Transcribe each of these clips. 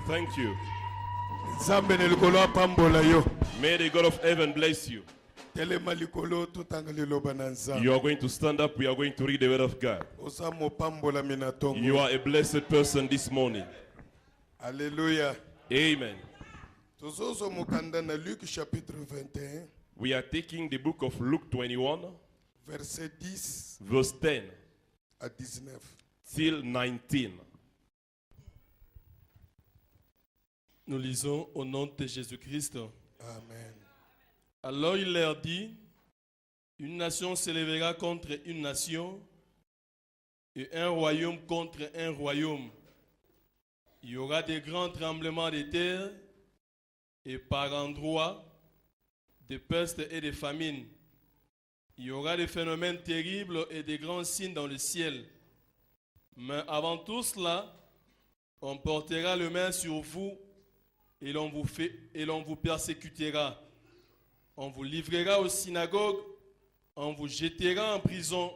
Thank you. Nzambe ne likolo apambola yo. May the God of heaven bless you. Telema likolo tutanga liloba na Nzambe. You are going to stand up. We are going to read the word of God. Osa mopambola minatongo. You are a blessed person this morning. Alléluia. Amen. Tozozo mokanda na Luc chapitre 21. We are taking the book of Luke 21, verset 10 verse 10 à 19. till 19. Nous lisons au nom de Jésus-Christ. Amen. Alors il leur dit, une nation s'élèvera contre une nation et un royaume contre un royaume. Il y aura des grands tremblements de terre et par endroits des pestes et des famines. Il y aura des phénomènes terribles et des grands signes dans le ciel. Mais avant tout cela, on portera le main sur vous et l'on vous persécutera. On vous livrera aux synagogues, on vous jettera en prison,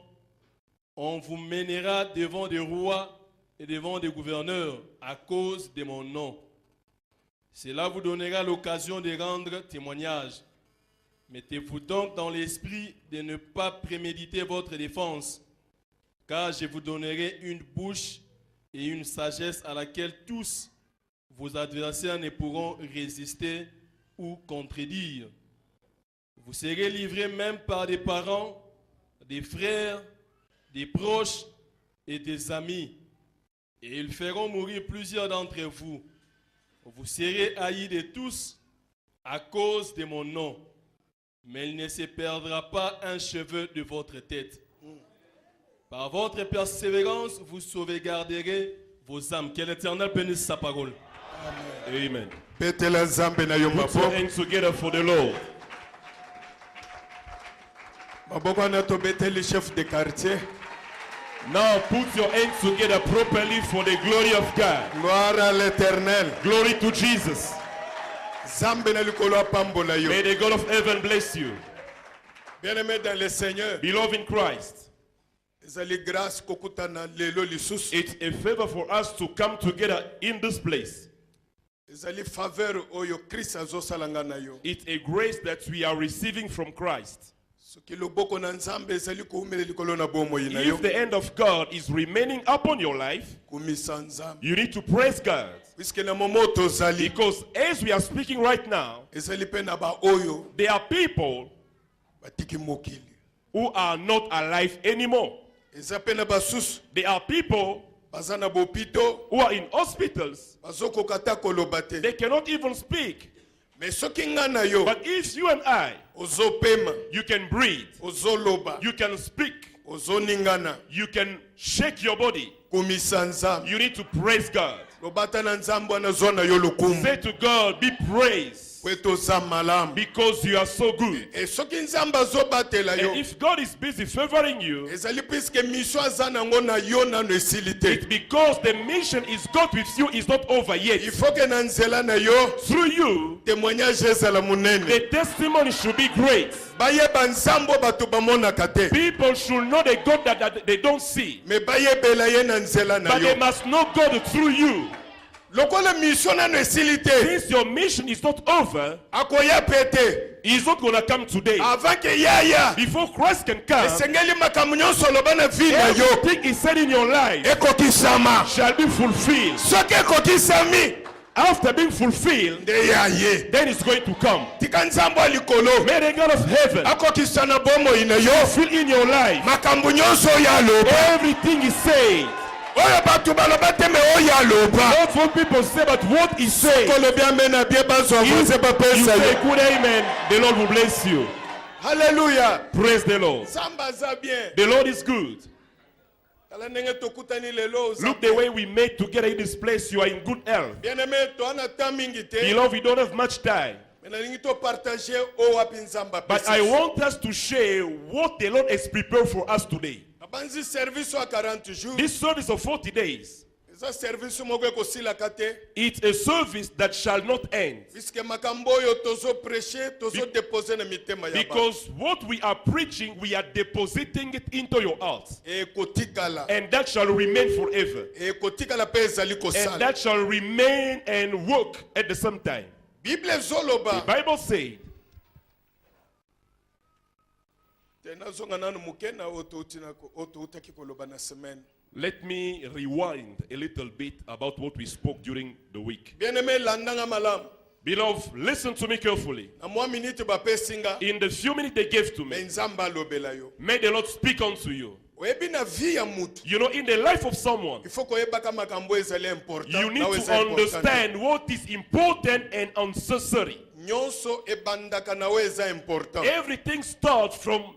on vous mènera devant des rois et devant des gouverneurs à cause de mon nom. Cela vous donnera l'occasion de rendre témoignage. Mettez-vous donc dans l'esprit de ne pas préméditer votre défense, car je vous donnerai une bouche et une sagesse à laquelle tous vos adversaires ne pourront résister ou contredire. Vous serez livrés même par des parents, des frères, des proches et des amis. Et ils feront mourir plusieurs d'entre vous. Vous serez haïs de tous à cause de mon nom. Mais il ne se perdra pas un cheveu de votre tête. Par votre persévérance, vous sauvegarderez vos âmes. Que l'Éternel bénisse sa parole. Amen. Pete la Nzambe na yo Put your maboko. hands together for the Lord. Maboko na to beteli chef de quartier. Now put your hands together properly for the glory of God. Gloire à l'Éternel. Glory to Jesus. Nzambe na likolo apambola yo. May the God of heaven bless you. Bien-aimé dans le Seigneur. Beloved in Christ, Ezali grâce kokutana lelo lisusu. it's a favor for us to come together in this place. Ezali faveur oyo Christ azosalanga na yo. It's a grace that we are receiving from Christ. Soki loboko na Nzambe ezali kuumela likolo na bomoi na yo. If the hand of God is remaining upon your life, Kumisa Nzambe. you need to praise God. Puisque na momoto zali. Because as we are speaking right now, Ezali pe na ba oyo there are people batiki mokili. who are not alive anymore. Eza pe na basusu There are people baza na bopito who are in hospitals. bazokoka ta koloba te. They cannot even speak. Mais soki nga na yo But if you and I, ozopema, you can breathe, ozoloba, you can speak, ozoningana, you can shake your body, kumisa Nzambe. you need to praise God. Lobata na Nzambe anazwa na yo lokumu. Say to God, be praised Kweto za malamu. because you are so good. E soki Nzambe azobatela yo, And if God is busy favoring you, ezali puisque mission aza nango na yo nano esili te. it's because the mission is God with you is not over yet. Il faut que na nzela na yo Through you, témoignage ezala munene. the testimony should be great. Bayeba Nzambe bato bamonaka te. People should know the God that they don't see. Me bayebela ye na nzela na But they yo. must know God through you. Lokola mission nano esili te, Since your mission is not over, akoya pete. He's not going to come today. Avant que yaya, Before Christ can come, esengeli makambo nyonso loba na vie na yo everything is said in your life ekokisama. shall be fulfilled. Soki ekokisami, After being fulfilled, nde yaye. then it's going to come. Tika Nzambe ya likolo May the God of heaven akokisa na bomoi na yo fill in your life. makambo nyonso oyo aloba. Everything is said. Oyo bato baloba te me oyo aloba. Not what people say, but what is said. Kolobi amen na bien bazwa If voze you bapesa say yo. good amen, the Lord will bless you. Hallelujah. Praise the Lord. Nzambe aza bien. The Lord is good. Tala ndenge tokutani lelo oza Look the way we made together in this place. You are in good health. bien-aimé toana ta mingi te. Beloved, we don't have much time. Me nalingi to partager o wapi Nzambe But apesa. I want us to share what the Lord has prepared for us today. Abanzi service wa 40 jours. This service of 40 days, eza service moko ekosilaka te. It's a service that shall not end. Puisque makambo oyo tozo prêcher, tozo déposer na mitema ya bato. Because what we are preaching, we are depositing it into your heart. Ekotikala. And that shall remain forever. Ekotikala pe ezali And kosala. that shall remain and work at the same time. Bible The zoloba. Bible said, Tena zonga nanu mukena oto utaki koloba na semaine. let me rewind a little bit about what we spoke during the week. Bien-aimé landanga malamu. Beloved, listen to me carefully. Na mwa minute ba pesinga. In the few minutes they gave to Me me, nzamba lobela yo. may the Lord speak unto you. Oyebi na vie ya mutu. You know, in the life of someone, Il faut koyebaka makambo ezali important. you need na to eza important. understand what is important and unnecessary. Nyonso ebandaka na we eza important. Everything starts from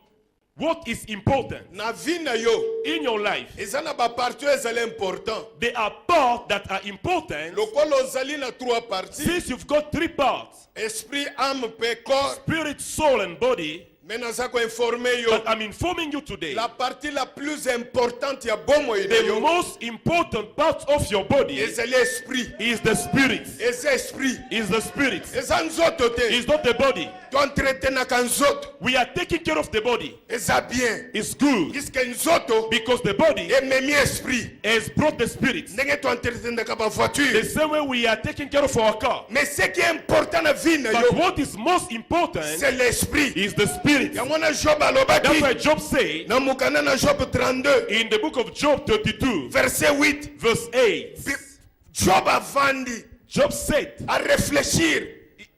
what is important Na vie na yo. in your life. Eza na ba parties ezali important. There are parts that are important. Lokolo ozali na trois parties. Since you've got three parts, Esprit, âme, pe corps. spirit, soul, and body, Mais naza ko informer yo. but I'm informing you today, La partie la plus importante ya bomo ide the yo. most important part of your body Ezali esprit. is the spirit. Eza esprit. Is the spirit. Eza nzoto te. Is not the body. To entretenaka nzoto. We are taking care of the body. Eza bien. It's good Puisque nzoto because the body ememi esprit. has brought the spirit. Ndenge to entretenaka ba The voiture. same way we are taking care of our car. Mais ce qui est important na vie na But yo, what is most important c'est l'esprit. is the spirit. Yango na Job That's alobaki why Job said na mukana na Job 32 in the book of Job 32, verset 8. verse 8, Job avandi Job said, à réfléchir,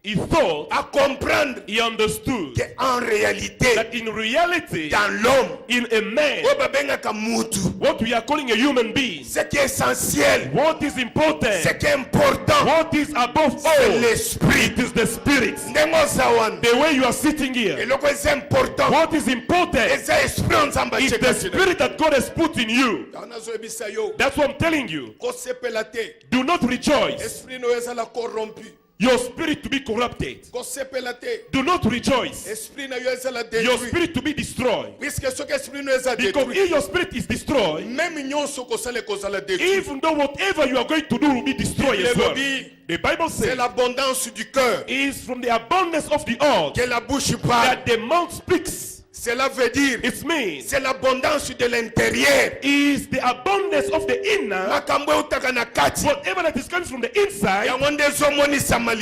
he thought, à comprendre he understood que en réalité that in reality, dans l'homme, in a man, oyo babengaka mutu, what we are calling a human being, ce qui est essentiel, what is ce important, qui est important, what is above c'est all, l'esprit. it is the spirit. Ndenge ozawana, The way you are sitting here, eloko eza important, what is important eza esprit nzambe is atie the kati na yo. spirit that God has put in you. Yango nazoyebisa yo, That's what I'm telling you. kosepela te, Do not rejoice, esprit no ezala corrompu, your spirit to be corrupted. kosepela te, Do not rejoice, esprit na yo ezala your détruit. spirit to be destroyed. Puisque soki esprit no eza Because détruit, if your spirit is destroyed, même nyonso kosala ekozala détruit. even though whatever you are going to do will be destroyed as well. The Bible C'est says l'abondance du cœur it is from the abundance of the heart que la bouche parle. that the mouth speaks. Cela veut dire, It means c'est l'abondance de l'intérieur. is the abundance of the inner, Makambo eutaka na kati. whatever that is coming from the inside, Yango nde ezomonisama that's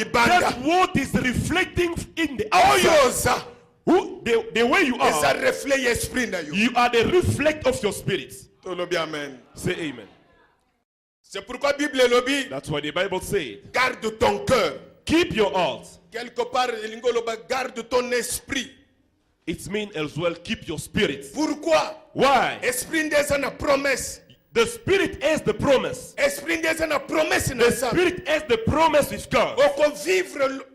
libanda. what is reflecting in the Oyo outside. oza, Who, the way you eza are, reflet ya esprit na yo. you are the reflect of your spirit. Tolobi amen. Say amen. C'est pourquoi Bible elobi, That's why the Bible said, garde ton cœur. keep your heart. Quelque part, elingo loba, garde ton esprit. It means as well, keep your spirit. Pourquoi? Why? Esprit nde eza na promesse. The spirit has the promise. Esprit nde eza na promesse na The nzambe. spirit has the promise with God.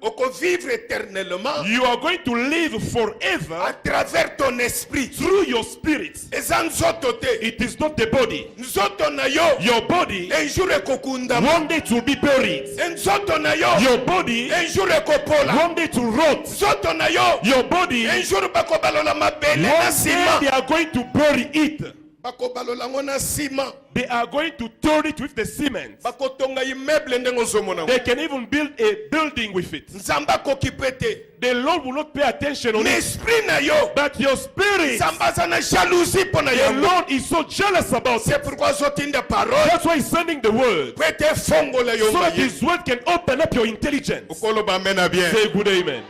Okovivre éternellement You are going to live à forever travers ton esprit. through your spirit. Eza nzoto te. It is not the body. Nzoto na yo Your body, un jour ekokundama. one day it will be buried. Nzoto na yo Your body, un jour ekopola. one day it will rot. Nzoto na yo Your body, un jour bakobalola mabele na one day nsima. they are going to bury it. Bakobalola ngo na nsima. They are going to turn it with the cement. Bakotonga immeuble ndenge ozomona ngo. They can even build a building with it. Nzambe akoki pe te. The Lord will not pay attention on Mais it. esprit na yo But your spirit, nzambe aza na jalousie mpo na the yango. Lord is so jealous about it. C'est pourquoi azotinda parole That's why He's sending the word, po ete efongola yo so that maye. His word can open up your intelligence. okoloba amen na bien. Say good amen.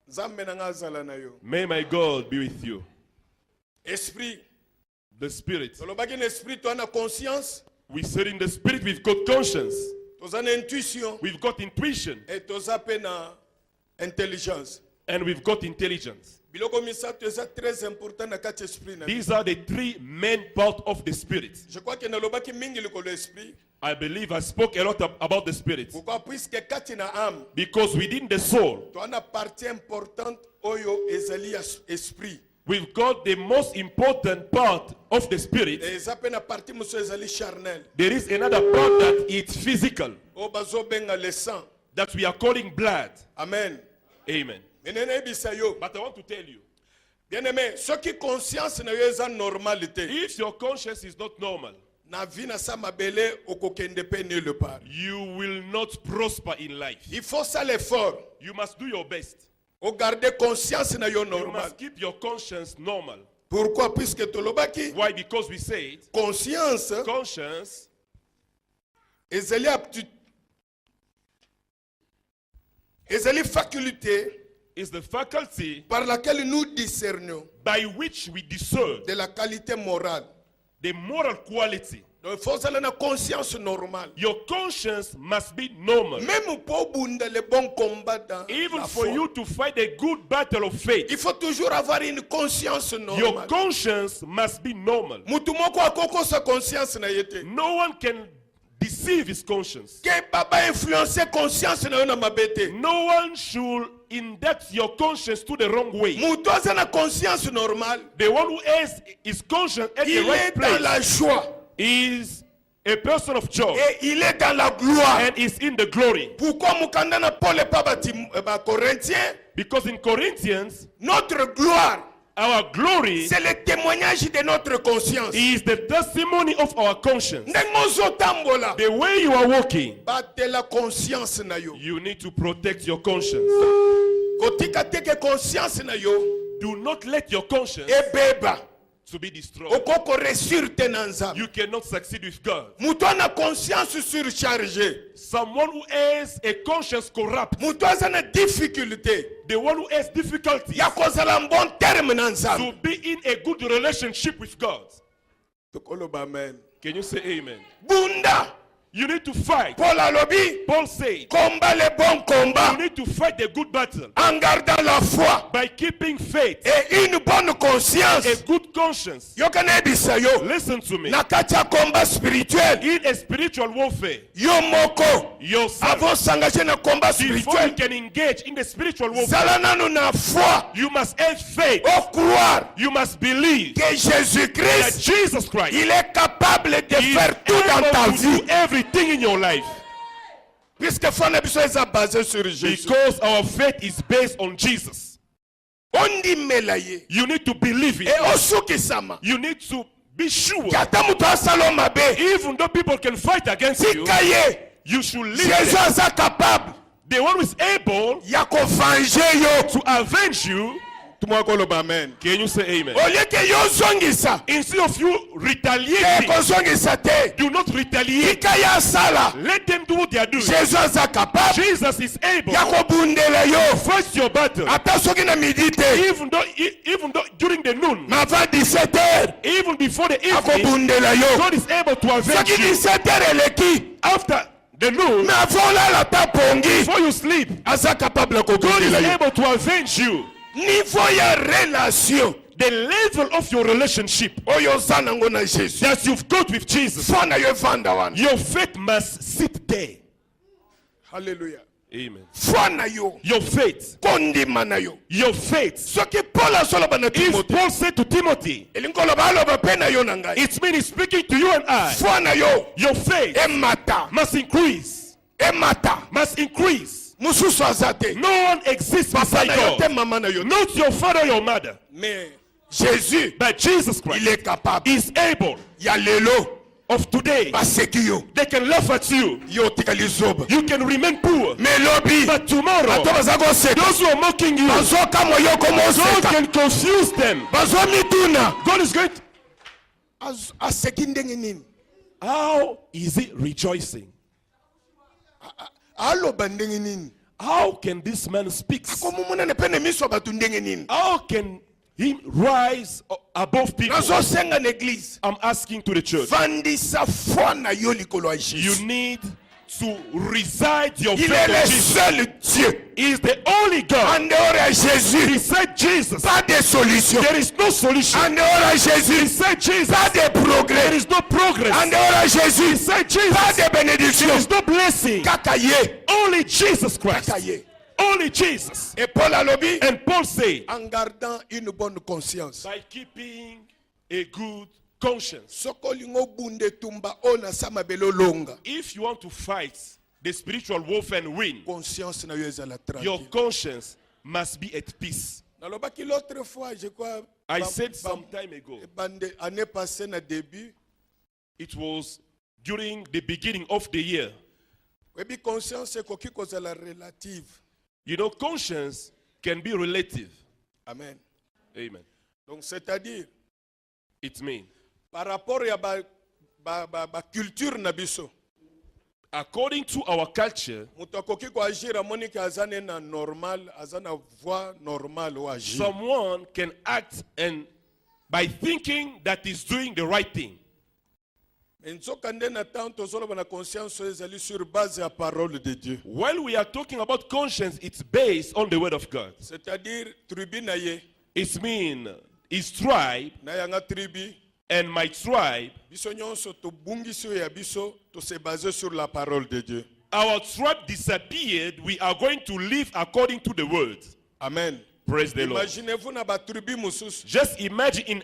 Nzambe na nga azala na yo. May my God be with you. Esprit. The spirit. Tolobaki na esprit toza na conscience, We said in the spirit we've got conscience, toza na intuition, we've got intuition, et toza pe na intelligence. and we've got intelligence. Biloko misato eza très important na kati esprit na. These are the three main parts of the spirit. Je crois que nalobaki mingi likolo esprit. I believe I spoke a lot about the spirit. Pourquoi? Puisque kati na âme, Because within the soul, toza na partie importante oyo ezali ya esprit. we've got the most important part of the spirit. Et eza pe na partie mosusu ezali charnel. There is another part that is physical, Oyo bazobenga le sang. that we are calling blood. Amen. Amen. Menene ebisa yo. But I want to tell you, Bien-aimé, ce qui conscience na yo eza normalité. If your conscience is not normal, Na vie na sa mabele okokende pe nulle part. you will not prosper in life. Il faut ça l'effort. You must do your best. O garder conscience na yo You normal. must keep your conscience normal. Pourquoi? Puisque tolobaki Why? Because we say it. conscience Conscience ezali faculté is the faculty par laquelle nous discernons by which we discern de la qualité morale. the moral quality. Donc il faut ça la conscience normale. Your conscience must be normal. Même pour bunda le bon combat dans Even la for foi, you to fight a good battle of faith, il faut toujours avoir une conscience your normale. conscience must be normal. Mutu moko akoko sa conscience na yete. No one can deceive his conscience. Que baba influencer conscience na yo na mabete. No one should induct your conscience to the wrong way. Mutu aza na conscience normale. The one who has his conscience at the Il right est dans place la joie is a person of joy et il est dans la gloire. and is in the glory. Pourquoi mukanda na Paul pas bati ba Corinthiens? Because in Corinthians, Notre gloire, our glory c'est le témoignage de notre conscience. is the testimony of our conscience. Ndenge ozotambola, The way you are walking, batela conscience na yo. you need to protect your conscience. Kotika teke conscience na yo Do not let your conscience ebeba. to be destroyed. Okoko resurte na nzambe. You cannot succeed with God. Mutu ana conscience surchargée. Someone who has a conscience corrupt, Mutu aza na difficulté the one who has difficulties ya kozala en bon terme na to nzambe. be in a good relationship with God. Tokoloba amen. Can you say amen? Bunda. You need to fight. Paul alobi, Paul said, combat le bon combat you need to fight the good battle en gardant la foi by keeping faith, et une bonne conscience. a good conscience. Yoka nebisa yo Listen to me. na kati ya combat spirituel. In a spiritual warfare, Yo moko yourself, avant s'engager na combat before you spirituel, can engage in the spiritual warfare, zala nanu na foi, you must have faith. au croire You must believe que that Jésus-Christ, Jesus Christ il est capable de is faire tout dans ta able to vie. do everything in your life. Puisque foi na biso eza basé sur Jésus. Because our faith is based on Jesus. Ondimela ye. You need to believe it. Et osukisama. You need to be sure. Kata mutu asala mabe. Even though people can fight against you, Tika ye. you should leave Jésus them. aza capable The one who is able ya kovanger yo. to avenge you. Tumwa koloba amen. Can you say amen? Au lieu que yo zongisa, Instead of you ke retaliating, kozongisa te. do not retaliate. Tika ya sala. Let them do what they are doing. Jésus aza capable Jesus is able ya kobundela yo. to fight your battle. Ata soki na midi te. Even though during the noon, Ma avant 17h, even before the evening, akobundela yo. God is able to avenge Soki you. 17h eleki, After the noon, mais avant olala ta pongi, before you sleep, aza capable ya God is kobundela yo. able to avenge you. Niveau ya relation The level of your relationship oyo oza nango na Jésus, that you've got with Jesus, foi na yo evanda wana. your faith must sit there. Hallelujah. Amen. Foi na yo Your faith. kondima na yo. Your faith. Soki Paul azoloba na If Timote, Paul said to Timothy, elingi oloba aloba pe na yo na ngai. it means he's speaking to you and I. Foi na yo Your faith emata, must increase. emata. Must increase. Mususu aza te. No one exists Papa beside na yo te, God. mama na yo te. Not your father or your mother. Mais Jésus, But Jesus Christ il est capable. is able Ya lelo of today. baseki yo. They can laugh at you. Yo tikali zoba. You can remain poor. Mais lobi, But tomorrow, ato baza koseka. those who are mocking you, God Bazokamwa yo komo oseka. can confuse them. Bazomituna. God is going to... Aseki ndenge nini? How is he rejoicing? Aloba ndenge nini? How can this man speak? Akomumuna ne pene miso batu ndenge nini? How can he rise above people? Nazosenga na église. I'm asking to the church. Vandisa foi na yo likolo ya You Jésus. need to reside your Il faith est on le Jesus. seul Dieu. He is the only God. En dehors de Jésus, Beside Jesus, pas de solution. there is no solution. En dehors de Jésus, Beside Jesus, pas de there progrès. is no progress. En dehors de Jésus, Beside pas Jesus, de bénédiction. there is no blessing. Kaka ye, Only Jesus Christ. kaka ye. Only Jesus. Et Paul alobi, And Paul said, en gardant une bonne conscience. by keeping a good conscience. Soko lingo bunde tumba ona sama belo longa. If you want to fight the spiritual warfare and win, Conscience na yo ezala your tranquille. conscience must be at peace. Nalobaki l'autre fois, je crois, I said some time ago, année passée na début, it was during the beginning of the year. webi conscience ekoki kozala relative. You know, conscience can be relative. Amen. Amen. Donc c'est-à-dire It means, par rapport à ba culture na biso, according to our culture, moto akoki ko agir amoni ke azane na normal, azana voix normale ou agir. someone can act and by thinking that he's doing the right thing. Nzoka nde na temps tozoloba na conscience ezali sur base ya parole de Dieu. While we are talking about conscience, it's based on the word of God. C'est-à-dire tribu na ye, It means his tribe na yanga tribu, and my tribe. biso nyonso tobungisi oyo ya biso to se baser sur la parole de Dieu. Our tribe disappeared. We are going to live according to the word. Amen. Praise the Lord. Imaginez-vous na ba tribu mususu. Just imagine in